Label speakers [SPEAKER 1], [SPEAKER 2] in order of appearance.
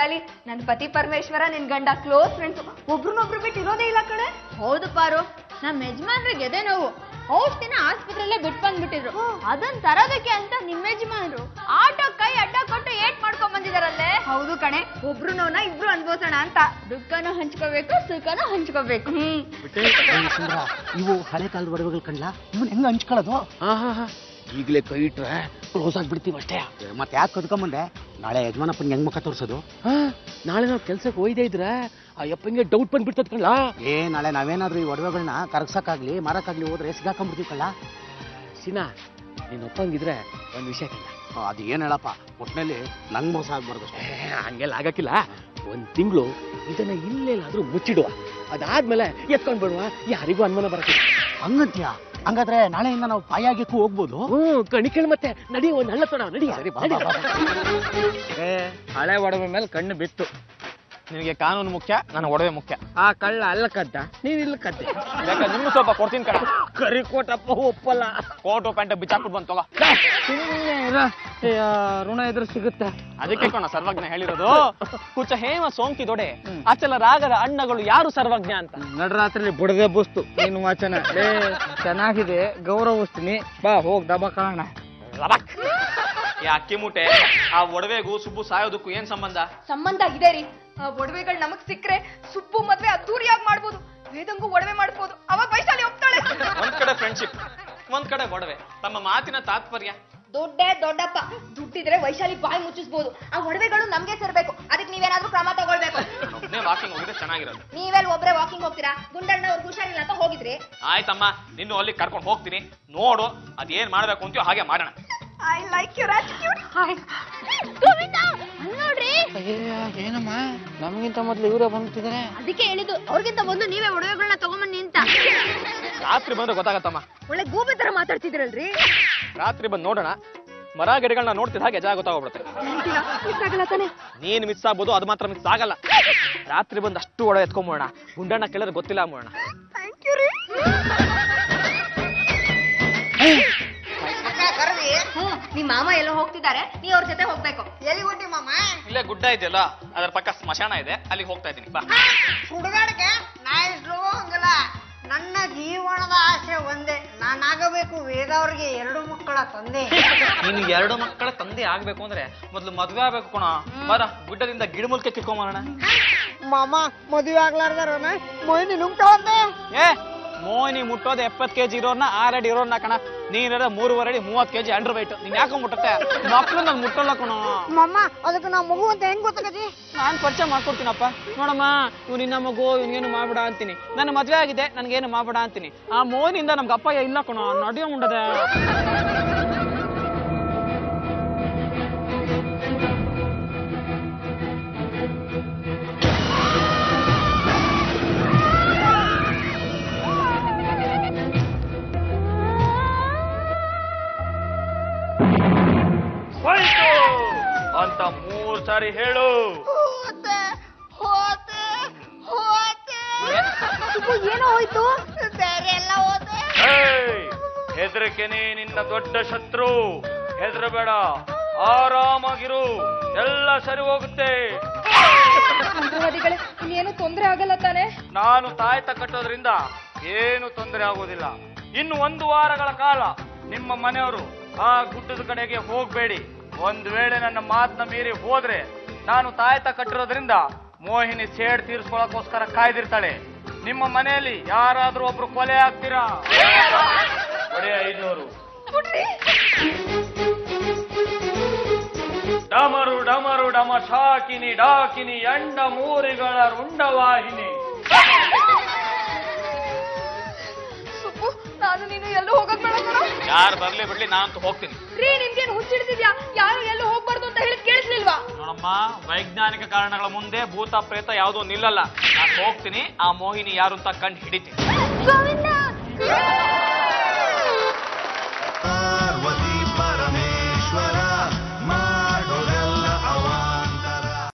[SPEAKER 1] ವೈಶಾಲಿ, ನನ್ ಪತಿ ಪರಮೇಶ್ವರ ನಿನ್ ಗಂಡ ಕ್ಲೋಸ್ ಫ್ರೆಂಡ್ಸ್, ಒಬ್ರನ್ನೊಬ್ರು ಬಿಟ್ಟು ಇರೋದೇ ಇಲ್ಲ ಕಣೆ.
[SPEAKER 2] ಹೌದು ಪಾರು, ನಮ್ಮ ಯಜಮಾನ್ರಿಗೆ ಎದೆ ನೋವು, ಔಷಧಿನ ಆಸ್ಪತ್ರೆಯಲ್ಲೇ ಬಿಟ್ಟು ಬಂದ್ಬಿಟ್ಟಿದ್ರು. ಅದನ್ನ ತರೋದಕ್ಕೆ ಅಂತ ನಿಮ್ಮ ಯಜಮಾನ್ರು ಆಟೋ ಕೈ ಅಡ್ಡ ಕೊಟ್ಟು ಏಟ್ ಮಾಡ್ಕೊಂಡ್ ಬಂದಿದಾರಲ್ಲೇ.
[SPEAKER 1] ಹೌದು ಕಣೆ, ಒಬ್ರು ನೋವನ್ನ ಇಬ್ರು ಅನ್ಭವಿಸೋಣ ಅಂತ.
[SPEAKER 2] ದುಃಖನೂ ಹಂಚ್ಕೋಬೇಕು, ಸುಖನೂ ಹಂಚ್ಕೋಬೇಕು.
[SPEAKER 3] ಇವು ಹಳೆ ಕಾಲದ ಒಡವೆಗಳು ಕಣ್ಲ, ಇವನ್ ಹೆಂಗ ಹಂಚ್ಕೊಳ್ಳೋದು?
[SPEAKER 4] ಈಗಲೇ ಕೈ ಇಟ್ರೆ ಕ್ಲೋಸ್ ಆಗ್ಬಿಡ್ತೀವಿ ಅಷ್ಟೇ.
[SPEAKER 3] ಮತ್ತೆ ಯಾಕೆ ಕದ್ಕೊಂಬಂದೆ? ನಾಳೆ ಯಜಮಾನಪ್ಪನ್ ಹೆಂಗ್ ಮುಖ ತೋರ್ಸೋದು?
[SPEAKER 4] ನಾಳೆ ನಾವು ಕೆಲ್ಸಕ್ಕೆ ಹೋಯ್ದೇ ಇದ್ರೆ ಆ ಯಪ್ಪಂಗೆ ಡೌಟ್ ಬಂದ್ಬಿಡ್ತದ ಕಣ್ಲ.
[SPEAKER 3] ನಾಳೆ ನಾವೇನಾದ್ರೂ ಈ ಒಡವೆಗಳನ್ನ ಕರಗ್ಸಕ್ಕಾಗ್ಲಿ ಮಾರಕ್ಕಾಗ್ಲಿ ಹೋದ್ರೆ ಸಿಗಾಕೊಂಡ್ಬಿಡ್ತೀವಿ ಕಣ್ಲ.
[SPEAKER 4] ಸಿನಾ, ನೀನ್ ಒಪ್ಪಂಗಿದ್ರೆ ಒಂದ್ ವಿಷಯ ಕಣ್ಣ.
[SPEAKER 3] ಅದು ಏನ್ ಹೇಳಪ್ಪ, ಒಟ್ನಲ್ಲಿ ನಂಗ್ ಮೋಸ ಆಗ್ಬಾರ್ದು.
[SPEAKER 4] ಹಂಗೆಲ್ಲ ಆಗಕ್ಕಿಲ್ಲ. ಒಂದ್ ತಿಂಗಳು ಇದನ್ನ ಇಲ್ಲೆಲ್ಲಾದ್ರೂ ಮುಚ್ಚಿಡುವ, ಅದಾದ್ಮೇಲೆ ಎತ್ಕೊಂಡ್ ಬಿಡುವ, ಯಾರಿಗೂ ಅನುಮಾನ ಬರಕ್ಕಿಲ್ಲ.
[SPEAKER 3] ಹಂಗಂತ್ಯಾ? ಹಂಗಾದ್ರೆ ನಾಳೆಯಿಂದ ನಾವು ಪಾಯಾಗಿಕ್ಕೂ ಹೋಗ್ಬೋದು?
[SPEAKER 4] ಕಣಿಕೇಳ ಮತ್ತೆ ನಡಿ, ಒಂದ್ ಹಳ್ಳತ್ತೋಣ ನಡಿ.
[SPEAKER 5] ಹಳೆ ಒಡವೆ ಮೇಲೆ ಕಣ್ಣು ಬಿತ್ತು. ನಿನಗೆ ಕಾನೂನು ಮುಖ್ಯ, ನನ್ನ ಒಡವೆ ಮುಖ್ಯ. ಆ ಕಳ್ಳ ಅಲ್ಲ ಕದ್ದ, ನೀನ್ ಇಲ್ಲ ಕದ್ದೆ. ಯಾಕ ನಿಮ್ಗೆ ಸ್ವಲ್ಪ ಕೊಡ್ತೀನಿ ಕಣ.
[SPEAKER 4] ಕರಿ ಕೋಟಪ್ಪ ಒಪ್ಪಲ್ಲ.
[SPEAKER 5] ಕೋಟು ಪ್ಯಾಂಟ್ ಬಿಚ್ಚಾಕ್ಬಿಟ್ಟು ಬಂದು ತಗೋ. ಋಣ ಎದುರು ಸಿಗುತ್ತೆ. ಅದಕ್ಕೆ ಕಣ ಸರ್ವಜ್ಞ ಹೇಳಿರೋದು, ಕುಚ ಹೇಮ ಸೋಂಕಿದೊಡೆ ಅಚಲ ರಾಗದ ಅಣ್ಣಗಳು ಯಾರು ಸರ್ವಜ್ಞ ಅಂತ. ನಡರಾತ್ರಿ ಬುಡದೆ ಬೂಸ್ತು ನೀನು ವಾಚನ. ಚೆನ್ನಾಗಿದೆ, ಗೌರವಿಸ್ತೀನಿ, ಬಾ ಹೋಗ್ ದಬಾ ಕಾಣ. ಅಕ್ಕಿ ಮೂಟೆ, ಆ ಒಡವೆಗೂ ಸುಬ್ಬು ಸಾಯೋದಕ್ಕೂ ಏನ್ ಸಂಬಂಧ?
[SPEAKER 1] ಸಂಬಂಧ ಇದೆ ರೀ. ಆ ಒಡವೆಗಳು ನಮಗ್ ಸಿಕ್ಕ್ರೆ ಸುಬ್ಬು ಮದ್ವೆ ಅದ್ದೂರಿಯಾಗಿ ಮಾಡ್ಬೋದು, ವೇದಂಗೂ ಒಡವೆ ಮಾಡಿಸ್ಬೋದು. ಅವಾಗ ವೈಶಾಲಿ ಒಪ್ತಾಳೆ.
[SPEAKER 5] ಒಂದ್ ಕಡೆ ಫ್ರೆಂಡ್ಶಿಪ್, ಒಂದ್ ಕಡೆ ಒಡವೆ. ತಮ್ಮ ಮಾತಿನ ತಾತ್ಪರ್ಯ?
[SPEAKER 1] ದೊಡ್ಡಪ್ಪ, ದುಡ್ಡಿದ್ರೆ ವೈಶಾಲಿ ಬಾಯಿ ಮುಚ್ಚಿಸ್ಬೋದು. ಆ ಒಡವೆಗಳು ನಮ್ಗೆ ಸೇರ್ಬೇಕು. ಅದಕ್ಕೆ ನೀವೇನಾದ್ರೂ ಕ್ರಮ ತಗೊಳ್ಬೇಕು.
[SPEAKER 5] ವಾಕಿಂಗ್ ಹೋಗಿದ್ರೆ ಚೆನ್ನಾಗಿರೋದು.
[SPEAKER 1] ನೀವೆಲ್ಲ ಒಬ್ರೆ ವಾಕಿಂಗ್ ಹೋಗ್ತೀರಾ? ಗುಂಡಣ್ಣ ಅವ್ರು ಹುಷಾರಿಲ್ಲ ಅಂತ ಹೋಗಿದ್ರಿ.
[SPEAKER 5] ಆಯ್ತಮ್ಮ, ನಿನ್ನು ಅಲ್ಲಿ ಕರ್ಕೊಂಡು ಹೋಗ್ತೀನಿ. ನೋಡು ಅದೇನ್ ಮಾಡ್ಬೇಕು ಅಂತೀಯೋ ಹಾಗೆ ಮಾಡೋಣ.
[SPEAKER 1] I like your attitude.
[SPEAKER 2] ನೋಡ್ರಿ,
[SPEAKER 5] ಏನಮ್ಮ ನಮಗಿಂತ ಮೊದ್ಲು ಇವರೇ ಬಂದ್ಬಿಟ್ಟಿದ್ದಾರೆ.
[SPEAKER 2] ಅದಕ್ಕೆ ಹೇಳಿದ್ದು, ಅವ್ರಿಗಿಂತ ಮೊದಲು ನೀವೇ ಒಡವೆಗಳನ್ನ ತಗೊಂಬನ್ನಿ ಅಂತ.
[SPEAKER 5] ರಾತ್ರಿ ಬಂದ್ರೆ ಗೊತ್ತಾಗತ್ತಮ್ಮ.
[SPEAKER 1] ಒಳ್ಳೆ ಗೂಬೆ ತರ ಮಾತಾಡ್ತಿದ್ರಲ್ರಿ.
[SPEAKER 5] ರಾತ್ರಿ ಬಂದು ನೋಡೋಣ. ಮರ ಗಿಡಗಳನ್ನ ನೋಡ್ತಿದ್ದ ಹಾಗೆ ಜಾಗ ಗೊತ್ತಾಗ್ಬಿಡುತ್ತೆ. ನೀನ್ ಮಿಸ್ ಆಗ್ಬೋದು, ಅದು ಮಾತ್ರ ಮಿಸ್ ಆಗಲ್ಲ. ರಾತ್ರಿ ಬಂದು ಅಷ್ಟು ಒಡವೆ ಎತ್ಕೊಂಬೋಣ. ಗುಂಡಣ್ಣ ಕೇಳಿದ್ರೆ ಗೊತ್ತಿಲ್ಲ ಅಂಬೋಣ.
[SPEAKER 1] ನಿಮ್ ಮಾಮ ಎಲ್ಲೋ ಹೋಗ್ತಿದ್ದಾರೆ, ನೀ ಅವ್ರ ಜೊತೆ ಹೋಗ್ಬೇಕು. ಎಲ್ಲಿ ಹೋಗಿ ಮಾಮ?
[SPEAKER 5] ಇಲ್ಲೇ ಗುಡ್ಡ ಇದೆಯಲ್ಲ, ಅದರ ಪಕ್ಕ ಸ್ಮಶಾನ ಇದೆ, ಅಲ್ಲಿಗೆ ಹೋಗ್ತಾ ಇದ್ದೀನಿ. ಬಾ.
[SPEAKER 6] ಸುಡುಗಾಡಿಗೆ ನಾ ಇಷ್ಟು ಹೋಗಂಗಿಲ್ಲ. ನನ್ನ ಜೀವನದ ಆಸೆ ಒಂದೇ, ನಾನಾಗಬೇಕು ವೇದವ್ರಿಗೆ 2 ಮಕ್ಕಳ ತಂದೆ.
[SPEAKER 5] ನೀನು 2 ಮಕ್ಕಳ ತಂದೆ ಆಗ್ಬೇಕು ಅಂದ್ರೆ ಮೊದ್ಲು ಮದ್ವೆ ಆಗ್ಬೇಕು ಕಣ. ಬರ, ಗುಡ್ಡದಿಂದ ಗಿಡಮೂಲಿಕೆ ಕಿತ್ಕೊಂಬರೋಣ.
[SPEAKER 6] ಮಾಮ ಮದುವೆ ಆಗ್ಲಾರ್ದಾರನ ಮೊಯ್ನಿ ನುಗ್ತಾವಂತೆ.
[SPEAKER 5] ಮೋಹಿನಿ ಮುಟ್ಟೋದು 70 kg ಇರೋರ್ನ, 6 ಅಡಿ ಇರೋರ್ನ ಕಣ. ನೀರ 3.5 ಅಡಿ 30 kg ಅಂಡರ್ ವೈಟ್. ನೀನ್ ಯಾಕೆ ಮುಟ್ಟತ್ತೆ? ಮಕ್ಳು ನನ್ ಮುಟ್ಟಲ್ಲ ಕಣ.
[SPEAKER 6] ಮಾಮ ಅದಕ್ಕೆ ನಾ ಮಗು ಅಂತ ಹೆಂಗ್ ಗೊತ್ತಾಗತಿ?
[SPEAKER 5] ನಾನ್ ಪರಿಚಯ ಮಾಡ್ಕೊಡ್ತೀನಪ್ಪ. ನೋಡಮ್ಮ, ಇವ್ ನಿನ್ನ ಮಗು, ಇವ್ನಿಗೇನು ಮಾಡ್ಬೇಡ ಅಂತೀನಿ. ನನ್ನ ಮದ್ವೆ ಆಗಿದೆ, ನನ್ಗೇನು ಮಾಡ್ಬೇಡ ಅಂತೀನಿ. ಆ ಮೋಹಿನಿಂದ ನಮ್ಗೆ ಅಪ್ಪಾಯ ಇಲ್ಲ ಕಣ. ನಡಿಯೋ ಮುಂಡದೆ. ಅಂತ 3 ಸಾರಿ ಹೇಳು.
[SPEAKER 1] ಏನೋ ಹೋಯ್ತು?
[SPEAKER 6] ಬೇರೆ ಎಲ್ಲ ಹೋದೆ.
[SPEAKER 5] ಹೆದರಿಕೆನೆ ನಿನ್ನ ದೊಡ್ಡ ಶತ್ರು. ಹೆದರಬೇಡ, ಆರಾಮಾಗಿರು, ಎಲ್ಲ ಸರಿ ಹೋಗುತ್ತೆ.
[SPEAKER 1] ಮಂತ್ರವಾದಿಗಳೇ, ಇನ್ನೇನು ತೊಂದರೆ ಆಗಲ್ಲ ತಾನೆ?
[SPEAKER 5] ನಾನು ತಾಯ್ತ ಕಟ್ಟೋದ್ರಿಂದ ಏನು ತೊಂದರೆ ಆಗೋದಿಲ್ಲ. ಇನ್ನು 1 ವಾರಗಳ ಕಾಲ ನಿಮ್ಮ ಮನೆಯವರು ಆ ಗುಡ್ಡದ ಕಡೆಗೆ ಹೋಗ್ಬೇಡಿ. ಒಂದ್ ವೇಳೆ ನನ್ನ ಮಾತನ್ನ ಮೀರಿ ಹೋದ್ರೆ ನಾನು ತಾಯ್ತ ಕಟ್ಟಿರೋದ್ರಿಂದ ಮೋಹಿನಿ ಸೇಡ್ ತೀರ್ಸ್ಕೊಳಕ್ಕೋಸ್ಕರ ಕಾಯ್ದಿರ್ತಾಳೆ. ನಿಮ್ಮ ಮನೆಯಲ್ಲಿ ಯಾರಾದ್ರೂ ಒಬ್ರು ಕೊಲೆ ಆಗ್ತೀರಾ? 500. ಡಮರು ಡಮರು ಡಮ ಶಾಕಿನಿ ಡಾಕಿನಿ ಎಂಡ ಮೂರಿಗಳ ರುಂಡವಾಹಿನಿ.
[SPEAKER 1] ನಾನು ನೀನು ಎಲ್ಲೂ ಹೋಗಕ್ ಬೇಡ.
[SPEAKER 5] ಯಾರು ಬರ್ಲಿ ಬಿಡ್ಲಿ, ನಾನಂತೂ ಹೋಗ್ತೀನಿ.
[SPEAKER 1] ರೀ, ನಿಮ್ಗೇನು ಹುಚ್ಚಿಡ್ತಿದ್ಯಾ? ಯಾರು ಎಲ್ಲೂ ಹೋಗ್ಬಾರ್ದು ಅಂತ ಹೇಳಿದ್ ಕೇಳಿಸ್ಲಿಲ್ವಾ?
[SPEAKER 5] ನೋಡಮ್ಮ, ವೈಜ್ಞಾನಿಕ ಕಾರಣಗಳ ಮುಂದೆ ಭೂತ ಪ್ರೇತ ಯಾವುದೋ ನಿಲ್ಲಲ್ಲ. ನಾನು ಹೋಗ್ತೀನಿ. ಆ ಮೋಹಿನಿ ಯಾರು ಅಂತ ಕಂಡು ಹಿಡಿತೀನಿ.